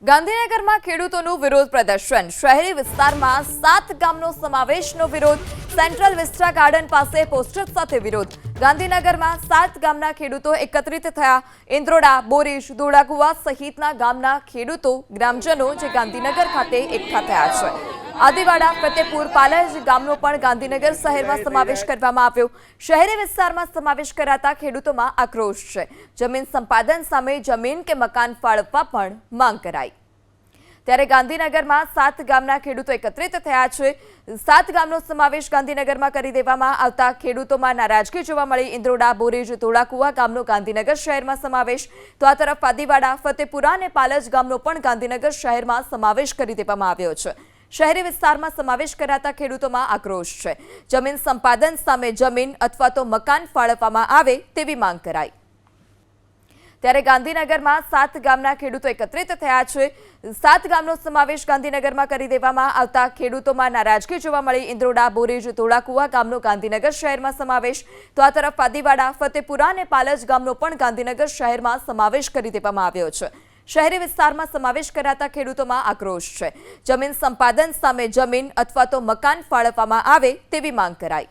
ગાંધીનગરમાં ખેડૂતોનું વિરોધ પ્રદર્શન. શહેરી વિસ્તારમાં 7 ગામનો સમાવેશનો વિરોધ. સેન્ટ્રલ વિસ્ટા ગાર્ડન પાસે પોસ્ટર સાથે વિરોધ. ગાંધીનગરમાં 7 ગામના ખેડૂતો એકત્રિત થયા. ઇન્દ્રોડા, બોરીજ, દોડાકુવા સહિતના ગામના ખેડૂતો ગ્રામજનો જે ગાંધીનગર ખાતે એકઠા થયા છે. આદિવાડા, ફતેપુર, પાલજ ગામનો પણ ગાંધીનગર શહેરમાં સમાવેશ કરવામાં આવ્યો. શહેરી વિસ્તારમાં સમાવેશ કરાતા ખેડૂતોમાં આક્રોશ છે. જમીન સંપાદન સામે જમીન કે મકાન ફાળવવા પણ માંગ કરાઈ. ત્યારે ગાંધીનગરમાં 7 ગામના ખેડૂતો એકત્રિત થયા છે. 7 ગામનો સમાવેશ ગાંધીનગરમાં કરી દેવામાં આવતા ખેડૂતોમાં નારાજગી જોવા મળી. ઇન્દ્રોડા, બોરીજ, ધોળાકુવા ગામનો ગાંધીનગર શહેરમાં સમાવેશ, તો આ તરફ આદિવાડા, ફતેપુરા અને પાલજ ગામનો પણ ગાંધીનગર શહેરમાં સમાવેશ કરી દેવામાં આવ્યો છે. શહેરી વિસ્તારમાં સમાવેશ કરાતા ખેડૂતોમાં આક્રોશ છે. જમીન સંપાદન સામે જમીન અથવા તો મકાન ફાળવવામાં આવે તેવી માંગ કરાઈ. ત્યારે ગાંધીનગરમાં 7 ગામના ખેડૂતો એકત્રિત થયા છે. 7 ગામનો સમાવેશ ગાંધીનગરમાં કરી દેવામાં આવતા ખેડૂતોમાં નારાજગી જોવા મળી. ઇન્દ્રોડા, બોરીજ, ધોળાકુવા ગામનો ગાંધીનગર શહેરમાં સમાવેશ, તો આ તરફ આદિવાડા, ફતેપુરા અને પાલજ ગામનો પણ ગાંધીનગર શહેરમાં સમાવેશ કરી દેવામાં આવ્યો છે. શહેરી વિસ્તારમાં સમાવેશ કરાતા ખેડૂતોમાં આક્રોશ છે. જમીન સંપાદન સામે જમીન અથવા તો મકાન ફાળવવામાં આવે તેવી માંગ કરાઈ.